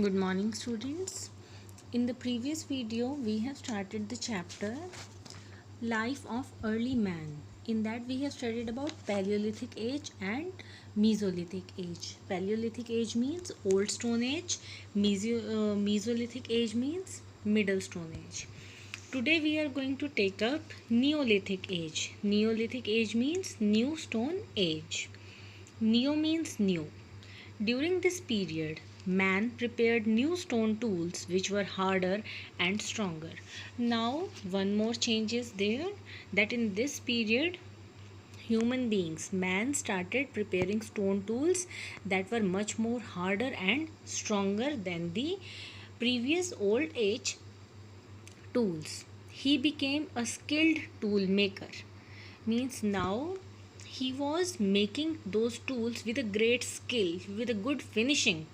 Good morning, students. In the previous video, we have started the chapter Life of Early Man. In that, we have studied about Paleolithic Age and Mesolithic Age. Paleolithic Age means Old Stone Age, Mesolithic Age means Middle Stone Age. Today, we are going to take up Neolithic Age. Neolithic Age means New Stone Age. Neo means new. During this period, man prepared new stone tools which were harder and stronger. Now, one more change is there, that in this period, man started preparing stone tools that were much more harder and stronger than the previous old age tools. He became a skilled tool maker. Means now he was making those tools with a great skill, with a good finishing.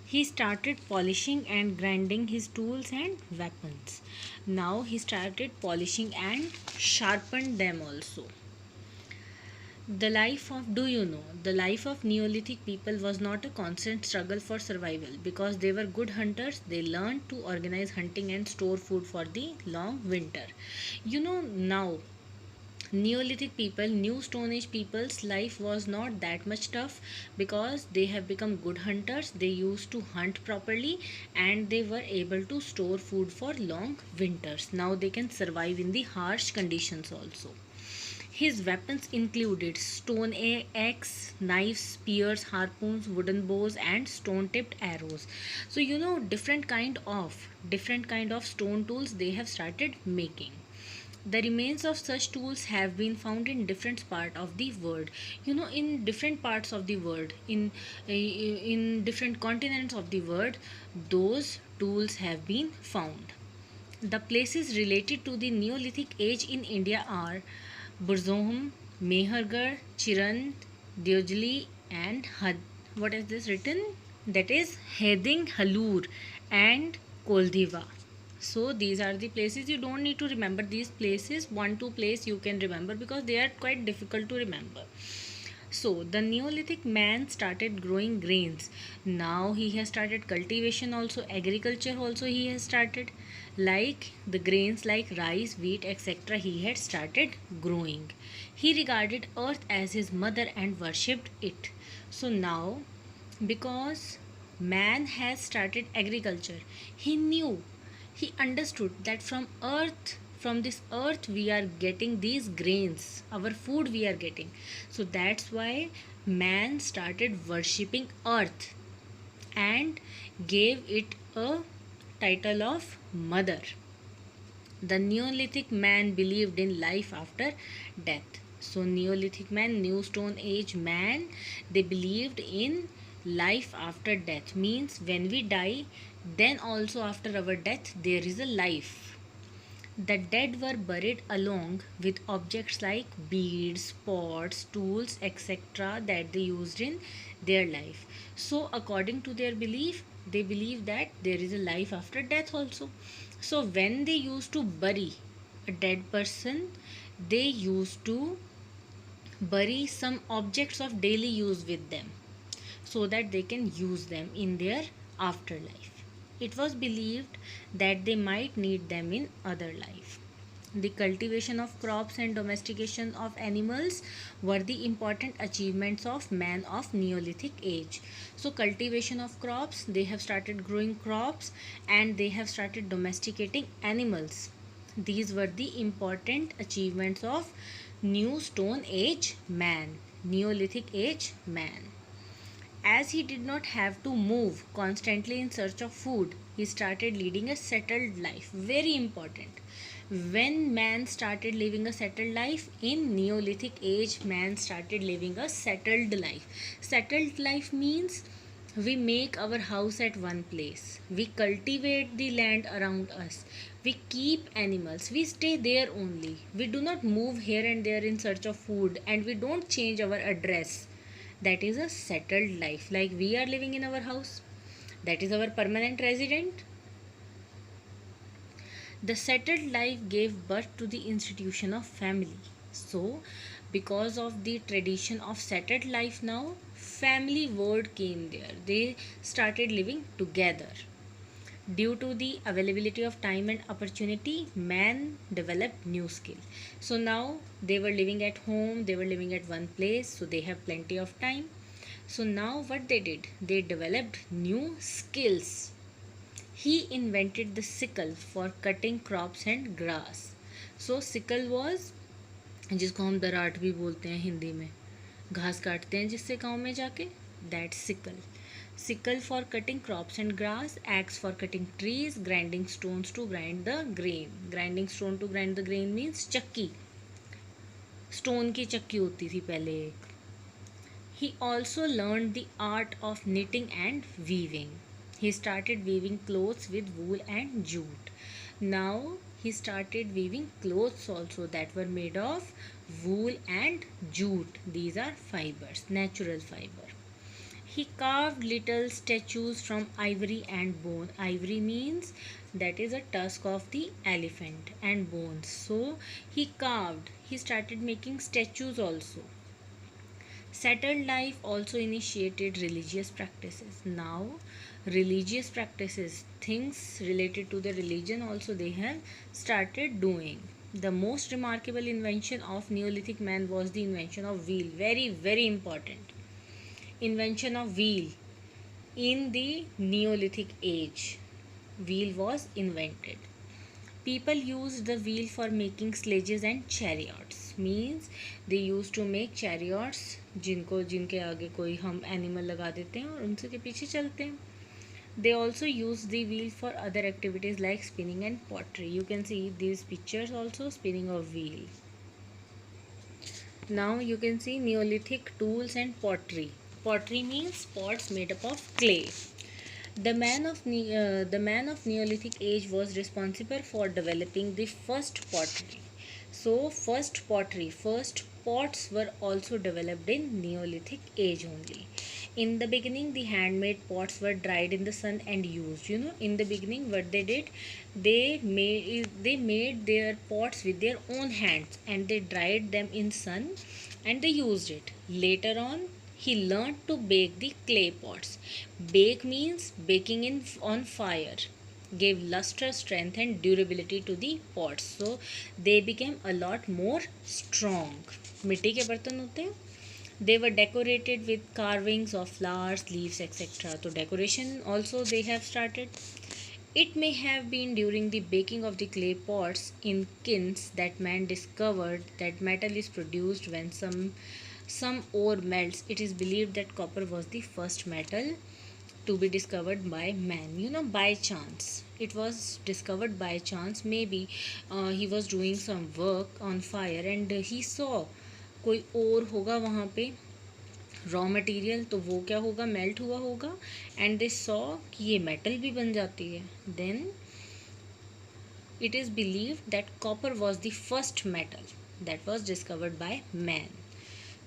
He started polishing and grinding his tools and weapons. Now he started polishing and sharpened them also. The life of Neolithic people was not a constant struggle for survival. Because they were good hunters, they learned to organize hunting and store food for the long winter. Now Neolithic people, New Stone Age people's life was not that much tough because they have become good hunters. They used to hunt properly and they were able to store food for long winters. Now they can survive in the harsh conditions also. His weapons included stone axe, knives, spears, harpoons, wooden bows, and stone-tipped arrows. So different kind of stone tools they have started making. The remains of such tools have been found in different parts of the world. In different parts of the world, in different continents of the world, those tools have been found. The places related to the Neolithic age in India are Burzahum, Mehergarh, Chirand, Deojali, and Had. What is this written? That is Heding, Halur, and Koldhiva. So these are the places. You don't need to remember these places. One, two place you can remember because they are quite difficult to remember. So the Neolithic man started growing grains. Now he has started cultivation also, agriculture also he has started. Like the grains like rice, wheat, etc. he had started growing. He regarded earth as his mother and worshipped it. So now, because man has started agriculture, he understood that from this earth we are getting these grains, our food we are getting. So that's why man started worshipping earth and gave it a title of mother. The Neolithic man believed in life after death. So Neolithic man, New Stone Age man, they believed in life after death. Means when we die, then also after our death there is a life. The dead were buried along with objects like beads, pots, tools, etc. that they used in their life. So, according to their belief, they believe that there is a life after death also. So, when they used to bury a dead person, they used to bury some objects of daily use with them so that they can use them in their afterlife. It was believed that they might need them in other life. The cultivation of crops and domestication of animals were the important achievements of man of Neolithic age. So cultivation of crops, they have started growing crops and they have started domesticating animals. These were the important achievements of New Stone Age man, Neolithic age man. As he did not have to move constantly in search of food, he started leading a settled life. Very important. When man started living a settled life, in Neolithic age, man started living a settled life. Settled life means we make our house at one place. We cultivate the land around us. We keep animals. We stay there only. We do not move here and there in search of food and we don't change our address. That is a settled life. Like we are living in our house. That is our permanent resident. The settled life gave birth to the institution of family. So, because of the tradition of settled life now, family word came there. They started living together. Due to the availability of time and opportunity, man developed new skill. So now they were living at home, they were living at one place, so they have plenty of time. So now what they did, they developed new skills. He invented the sickle for cutting crops and grass. So sickle was, जिसको हम दराट भी बोलते हैं हिंदी में, घास काटते हैं जिससे गांव में जाके, that sickle. Sickle for cutting crops and grass, axe for cutting trees, grinding stones to grind the grain. Grinding stone to grind the grain means चक्की, स्टोन की चक्की होती थी पहले एक. He also learned the art of knitting and weaving. He started weaving clothes with wool and jute. Now he started weaving clothes also that were made of wool and jute. These are fibers, natural fiber. He carved little statues from ivory and bone. Ivory means that is a tusk of the elephant, and bones. So he carved, he started making statues also. Settled life also initiated religious practices. Now religious practices, things related to the religion also they have started doing. The most remarkable invention of Neolithic man was the invention of wheel. Very, very important. Invention of wheel in the Neolithic age. Wheel was invented. People used the wheel for making sledges and chariots. Means they used to make chariots जिनको जिनके आगे कोई हम animal लगा देते हैं और उनसे के पीछे चलते हैं. They also use the wheel for other activities like spinning and pottery. You can see these pictures also, spinning of wheel. Now you can see Neolithic tools and pottery. Pottery means pots made up of clay. The man of Neolithic age was responsible for developing the first pottery. So first pottery, first pots were also developed in Neolithic age only. In the beginning, the handmade pots were dried in the sun and used. You know, in the beginning, what they did, they made their pots with their own hands and they dried them in sun and they used it. Later on, he learned to bake the clay pots. Bake means baking on fire. Gave luster, strength, and durability to the pots. So they became a lot more strong. मिट्टी के बर्तन होते हैं. They were decorated with carvings of flowers, leaves, etc. So decoration also they have started. It may have been during the baking of the clay pots in kilns that man discovered that metal is produced when some ore melts. It is believed that copper was the first metal to be discovered by man. You know, by chance. It was discovered by chance. Maybe he was doing some work on fire and he saw कोई और होगा वहाँ पे raw material, तो वो क्या होगा, melt हुआ होगा एंड दे सॉ कि ये मेटल भी बन जाती है. Then it is believed that copper was the first metal that was discovered by man.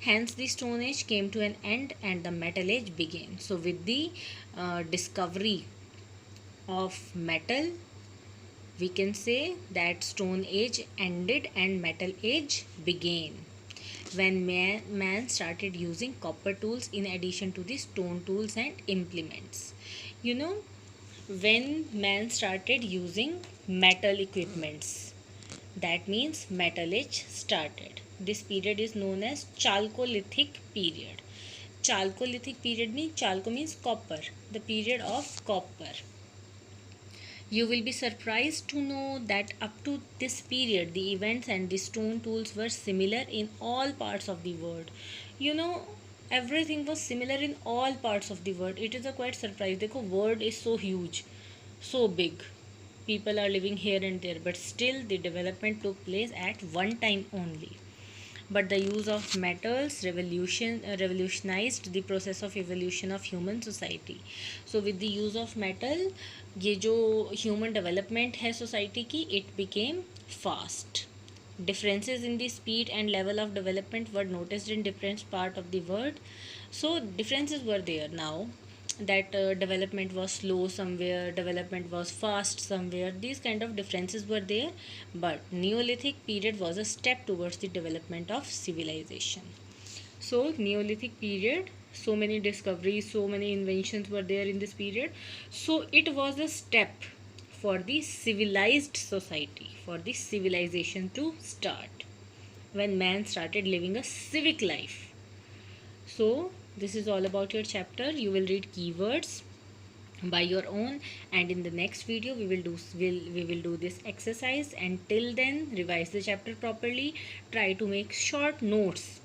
Hence, the Stone Age came to an end and the Metal Age began. So, with the discovery of metal, we can say that Stone Age ended and Metal Age began. When man started using copper tools in addition to the stone tools and implements. You know, when man started using metal equipments, that means Metal Age started. This period is known as Chalcolithic period. Chalcolithic period means, Chalco means copper, the period of copper. You will be surprised to know that up to this period, the events and the stone tools were similar in all parts of the world. You know, everything was similar in all parts of the world. It is a quite surprise. Dekho, world is so huge, so big. People are living here and there, but still the development took place at one time only. But the use of metals revolutionized the process of evolution of human society. So with the use of metal, ये जो human development है society की, it became fast. Differences in the speed and level of development were noticed in different part of the world. So differences were there now, that development was slow somewhere, development was fast somewhere. These kind of differences were there, but Neolithic period was a step towards the development of civilization. So Neolithic period So many discoveries, so many inventions were there in this period. So it was a step for the civilized society, for the civilization to start, when man started living a civic life. So this is all about your chapter. You will read keywords by your own, and in the next video we will do this exercise. And till then, revise the chapter properly. Try to make short notes.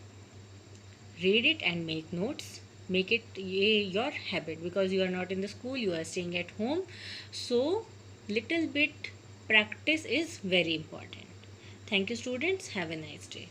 Read it and make notes. Make it your habit, because you are not in the school, you are staying at home. So little bit practice is very important. Thank you, students. Have a nice day.